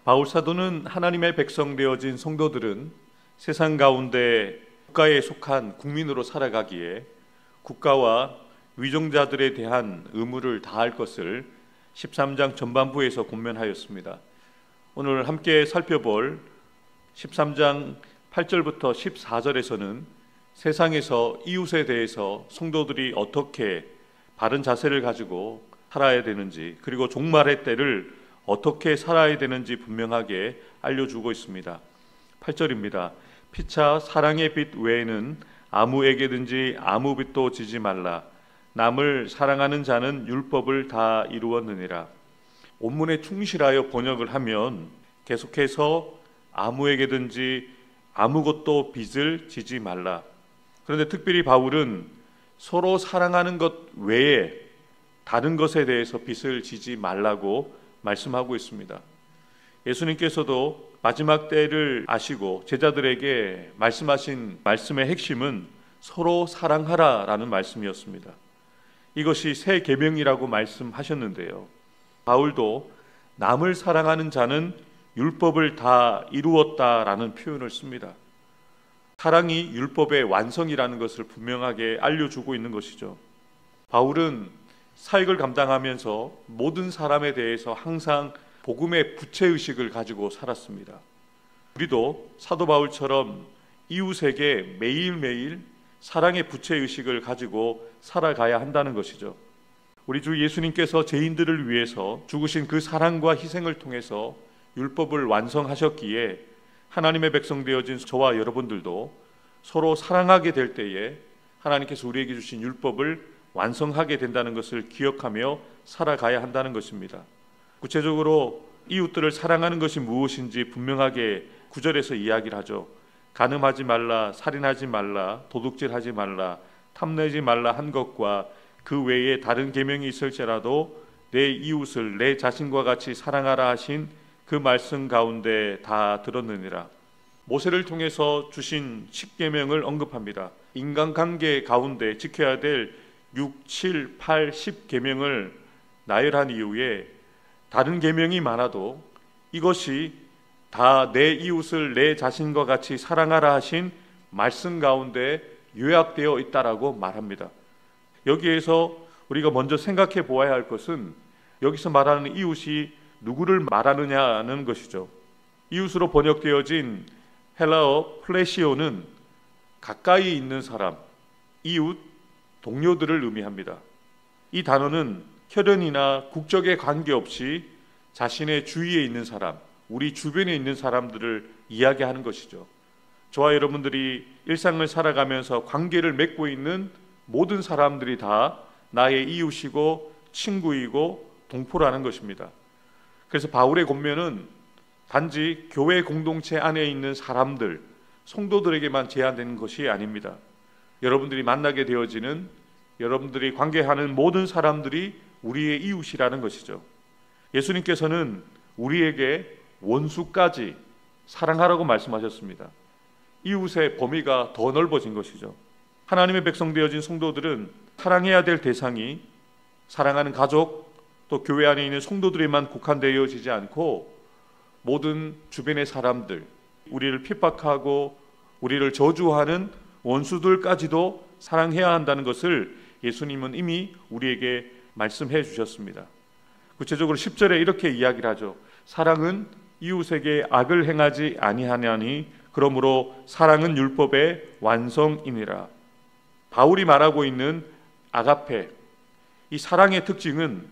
바울 사도는 하나님의 백성 되어진 성도들은 세상 가운데 국가에 속한 국민으로 살아가기에 국가와 위정자들에 대한 의무를 다할 것을 13장 전반부에서 권면하였습니다. 오늘 함께 살펴볼 13장 8절부터 14절에서는 세상에서 이웃에 대해서 성도들이 어떻게 바른 자세를 가지고 살아야 되는지, 그리고 종말의 때를 어떻게 살아야 되는지 분명하게 알려주고 있습니다. 8절입니다. 피차 사랑의 빛 외에는 아무에게든지 아무 빚도 지지 말라. 남을 사랑하는 자는 율법을 다 이루었느니라. 원문에 충실하여 번역을 하면 계속해서 아무에게든지 아무것도 빚을 지지 말라. 그런데 특별히 바울은 서로 사랑하는 것 외에 다른 것에 대해서 빚을 지지 말라고 말씀하고 있습니다. 예수님께서도 마지막 때를 아시고 제자들에게 말씀하신 말씀의 핵심은 서로 사랑하라라는 말씀이었습니다. 이것이 새 계명이라고 말씀하셨는데요. 바울도 남을 사랑하는 자는 율법을 다 이루었다라는 표현을 씁니다. 사랑이 율법의 완성이라는 것을 분명하게 알려주고 있는 것이죠. 바울은 사역을 감당하면서 모든 사람에 대해서 항상 복음의 부채의식을 가지고 살았습니다. 우리도 사도 바울처럼 이웃에게 매일매일 사랑의 부채의식을 가지고 살아가야 한다는 것이죠. 우리 주 예수님께서 죄인들을 위해서 죽으신 그 사랑과 희생을 통해서 율법을 완성하셨기에 하나님의 백성 되어진 저와 여러분들도 서로 사랑하게 될 때에 하나님께서 우리에게 주신 율법을 완성하게 된다는 것을 기억하며 살아가야 한다는 것입니다. 구체적으로 이웃들을 사랑하는 것이 무엇인지 분명하게 9절에서 이야기를 하죠. 간음하지 말라, 살인하지 말라, 도둑질하지 말라, 탐내지 말라 한 것과 그 외에 다른 계명이 있을지라도 내 이웃을 내 자신과 같이 사랑하라 하신 그 말씀 가운데 다 들었느니라. 모세를 통해서 주신 10계명을 언급합니다. 인간관계 가운데 지켜야 될 6, 7, 8, 10계명을 나열한 이후에 다른 계명이 많아도 이것이 다 내 이웃을 내 자신과 같이 사랑하라 하신 말씀 가운데 요약되어 있다라고 말합니다. 여기에서 우리가 먼저 생각해 보아야 할 것은 여기서 말하는 이웃이 누구를 말하느냐는 것이죠. 이웃으로 번역되어진 헬라어 플레시오는 가까이 있는 사람, 이웃, 동료들을 의미합니다. 이 단어는 혈연이나 국적에 관계없이 자신의 주위에 있는 사람, 우리 주변에 있는 사람들을 이야기하는 것이죠. 저와 여러분들이 일상을 살아가면서 관계를 맺고 있는 모든 사람들이 다 나의 이웃이고 친구이고 동포라는 것입니다. 그래서 바울의 권면은 단지 교회 공동체 안에 있는 사람들, 성도들에게만 제한되는 것이 아닙니다. 여러분들이 만나게 되어지는, 여러분들이 관계하는 모든 사람들이 우리의 이웃이라는 것이죠. 예수님께서는 우리에게 원수까지 사랑하라고 말씀하셨습니다. 이웃의 범위가 더 넓어진 것이죠. 하나님의 백성 되어진 성도들은 사랑해야 될 대상이 사랑하는 가족, 또 교회 안에 있는 성도들에만 국한되어지지 않고 모든 주변의 사람들, 우리를 핍박하고 우리를 저주하는 원수들까지도 사랑해야 한다는 것을 예수님은 이미 우리에게 말씀해 주셨습니다. 구체적으로 10절에 이렇게 이야기를 하죠. 사랑은 이웃에게 악을 행하지 아니하냐니 그러므로 사랑은 율법의 완성이니라. 바울이 말하고 있는 아가페, 이 사랑의 특징은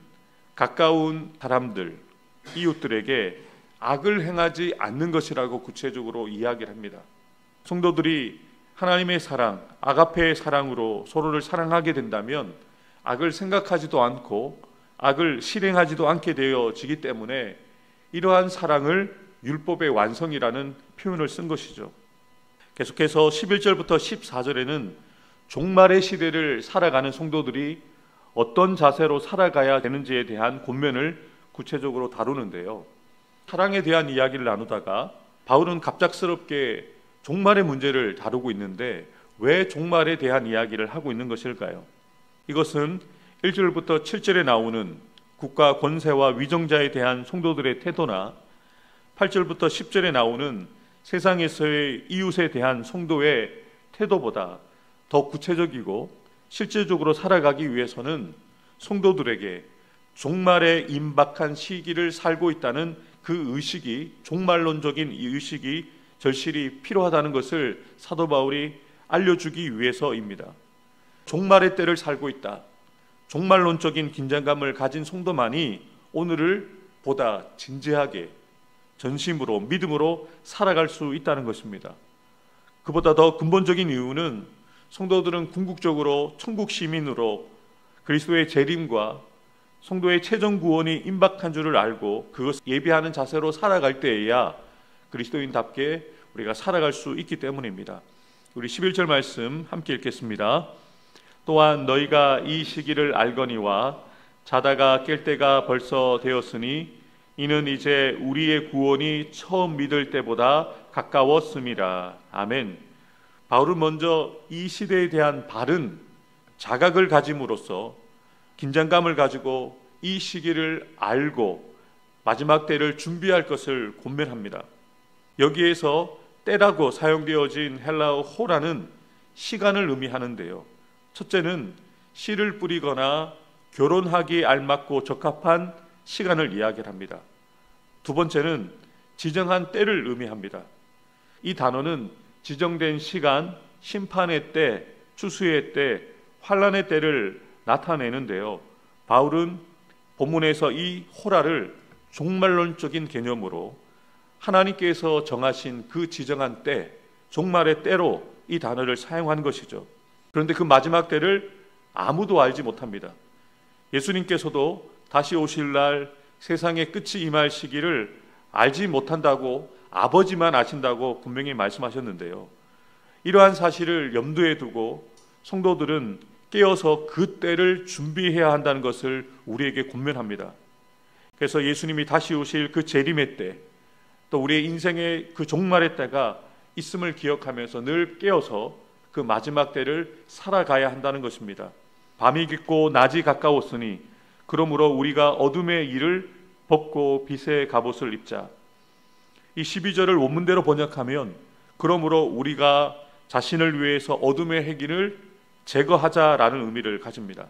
가까운 사람들, 이웃들에게 악을 행하지 않는 것이라고 구체적으로 이야기를 합니다. 성도들이 하나님의 사랑, 아가페의 사랑으로 서로를 사랑하게 된다면 악을 생각하지도 않고 악을 실행하지도 않게 되어지기 때문에 이러한 사랑을 율법의 완성이라는 표현을 쓴 것이죠. 계속해서 11절부터 14절에는 종말의 시대를 살아가는 성도들이 어떤 자세로 살아가야 되는지에 대한 권면을 구체적으로 다루는데요. 사랑에 대한 이야기를 나누다가 바울은 갑작스럽게 종말의 문제를 다루고 있는데 왜 종말에 대한 이야기를 하고 있는 것일까요? 이것은 1절부터 7절에 나오는 국가 권세와 위정자에 대한 성도들의 태도나 8절부터 10절에 나오는 세상에서의 이웃에 대한 성도의 태도보다 더 구체적이고 실제적으로 살아가기 위해서는 성도들에게 종말의 임박한 시기를 살고 있다는 그 의식이, 종말론적인 이 의식이 절실히 필요하다는 것을 사도 바울이 알려주기 위해서입니다. 종말의 때를 살고 있다. 종말론적인 긴장감을 가진 성도만이 오늘을 보다 진지하게 전심으로 믿음으로 살아갈 수 있다는 것입니다. 그보다 더 근본적인 이유는 성도들은 궁극적으로 천국 시민으로 그리스도의 재림과 성도의 최종 구원이 임박한 줄을 알고 그것을 예비하는 자세로 살아갈 때에야 그리스도인답게 우리가 살아갈 수 있기 때문입니다. 우리 11절 말씀 함께 읽겠습니다. 또한 너희가 이 시기를 알거니와 자다가 깰 때가 벌써 되었으니 이는 이제 우리의 구원이 처음 믿을 때보다 가까웠음이라. 아멘. 바울은 먼저 이 시대에 대한 바른 자각을 가짐으로써 긴장감을 가지고 이 시기를 알고 마지막 때를 준비할 것을 권면합니다. 여기에서 때라고 사용되어진 헬라어 호라는 시간을 의미하는데요. 첫째는 씨를 뿌리거나 결혼하기에 알맞고 적합한 시간을 이야기합니다. 두 번째는 지정한 때를 의미합니다. 이 단어는 지정된 시간, 심판의 때, 추수의 때, 환난의 때를 나타내는데요. 바울은 본문에서 이 호라를 종말론적인 개념으로 하나님께서 정하신 그 지정한 때, 종말의 때로 이 단어를 사용한 것이죠. 그런데 그 마지막 때를 아무도 알지 못합니다. 예수님께서도 다시 오실 날 세상의 끝이 임할 시기를 알지 못한다고, 아버지만 아신다고 분명히 말씀하셨는데요. 이러한 사실을 염두에 두고 성도들은 깨어서 그 때를 준비해야 한다는 것을 우리에게 권면합니다. 그래서 예수님이 다시 오실 그 재림의 때, 또 우리의 인생의 그 종말의 때가 있음을 기억하면서 늘 깨어서 그 마지막 때를 살아가야 한다는 것입니다. 밤이 깊고 낮이 가까웠으니 그러므로 우리가 어둠의 일을 벗고 빛의 갑옷을 입자. 이 12절을 원문대로 번역하면 그러므로 우리가 자신을 위해서 어둠의 행위를 제거하자라는 의미를 가집니다.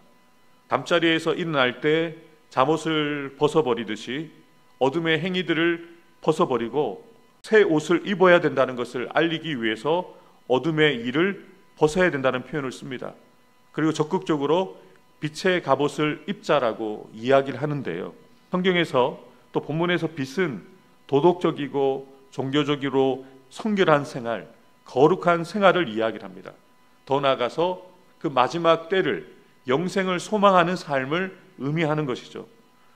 잠자리에서 일어날 때 잠옷을 벗어버리듯이 어둠의 행위들을 벗어버리고 새 옷을 입어야 된다는 것을 알리기 위해서 어둠의 일을 벗어야 된다는 표현을 씁니다. 그리고 적극적으로 빛의 갑옷을 입자라고 이야기를 하는데요. 성경에서 또 본문에서 빛은 도덕적이고 종교적으로 성결한 생활, 거룩한 생활을 이야기를 합니다. 더 나아가서 그 마지막 때를, 영생을 소망하는 삶을 의미하는 것이죠.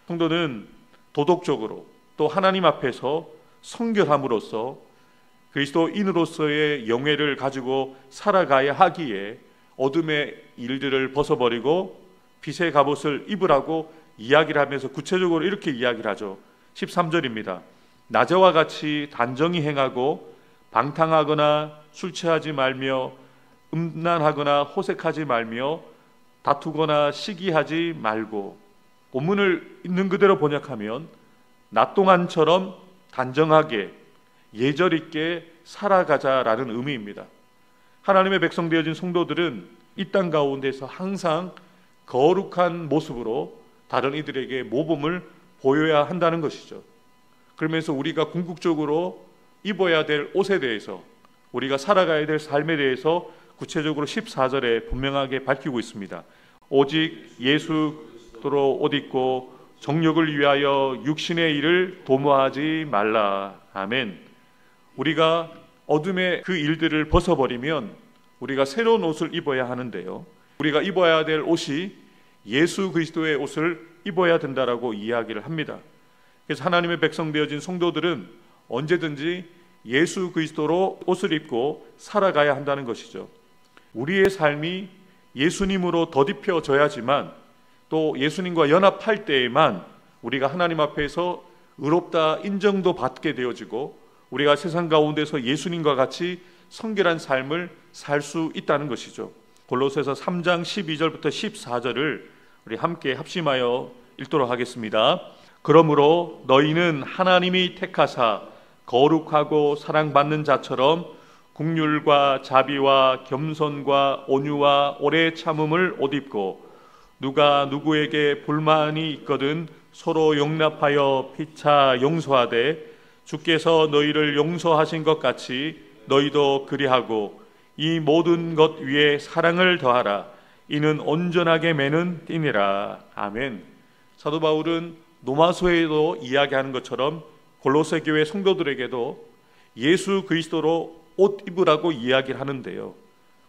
성도는 도덕적으로 또 하나님 앞에서 성결함으로써 그리스도인으로서의 영예를 가지고 살아가야 하기에 어둠의 일들을 벗어버리고 빛의 갑옷을 입으라고 이야기를 하면서 구체적으로 이렇게 이야기를 하죠. 13절입니다. 낮에와 같이 단정히 행하고 방탕하거나 술 취하지 말며 음란하거나 호색하지 말며 다투거나 시기하지 말고. 본문을 있는 그대로 번역하면 낮 동안처럼 단정하게 예절 있게 살아가자라는 의미입니다. 하나님의 백성 되어진 성도들은 이 땅 가운데서 항상 거룩한 모습으로 다른 이들에게 모범을 보여야 한다는 것이죠. 그러면서 우리가 궁극적으로 입어야 될 옷에 대해서, 우리가 살아가야 될 삶에 대해서 구체적으로 14절에 분명하게 밝히고 있습니다. 오직 예수 그리스도로 옷 입고 정욕을 위하여 육신의 일을 도모하지 말라. 아멘. 우리가 어둠의 그 일들을 벗어버리면 우리가 새로운 옷을 입어야 하는데요. 우리가 입어야 될 옷이 예수 그리스도의 옷을 입어야 된다라고 이야기를 합니다. 그래서 하나님의 백성 되어진 성도들은 언제든지 예수 그리스도로 옷을 입고 살아가야 한다는 것이죠. 우리의 삶이 예수님으로 덧입혀져야지만, 또 예수님과 연합할 때에만 우리가 하나님 앞에서 의롭다 인정도 받게 되어지고 우리가 세상 가운데서 예수님과 같이 성결한 삶을 살 수 있다는 것이죠. 골로새서 3장 12절부터 14절을 우리 함께 합심하여 읽도록 하겠습니다. 그러므로 너희는 하나님이 택하사 거룩하고 사랑받는 자처럼 국률과 자비와 겸손과 온유와 오래 참음을 옷 입고 누가 누구에게 불만이 있거든 서로 용납하여 피차 용서하되 주께서 너희를 용서하신 것 같이 너희도 그리하고 이 모든 것 위에 사랑을 더하라. 이는 온전하게 매는 띠니라. 아멘. 사도 바울은 로마서에도 이야기하는 것처럼 골로새 교회 성도들에게도 예수 그리스도로 옷 입으라고 이야기를 하는데요,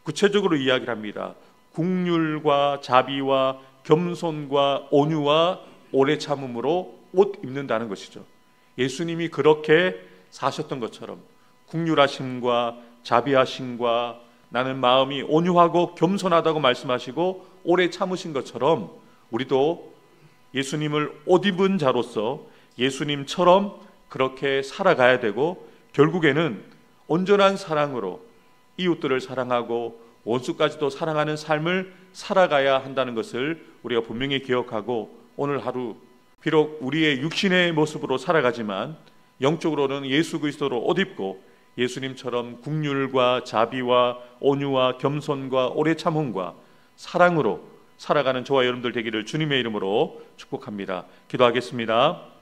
구체적으로 이야기를 합니다. 국률과 자비와 겸손과 온유와 오래 참음으로 옷 입는다는 것이죠. 예수님이 그렇게 사셨던 것처럼 국률하심과 자비하심과 나는 마음이 온유하고 겸손하다고 말씀하시고 오래 참으신 것처럼 우리도 예수님을 옷 입은 자로서 예수님처럼 그렇게 살아가야 되고, 결국에는 온전한 사랑으로 이웃들을 사랑하고 원수까지도 사랑하는 삶을 살아가야 한다는 것을 우리가 분명히 기억하고, 오늘 하루 비록 우리의 육신의 모습으로 살아가지만 영적으로는 예수 그리스도로 옷 입고 예수님처럼 국률과 자비와 온유와 겸손과 오래 참음과 사랑으로 살아가는 저와 여러분들 되기를 주님의 이름으로 축복합니다. 기도하겠습니다.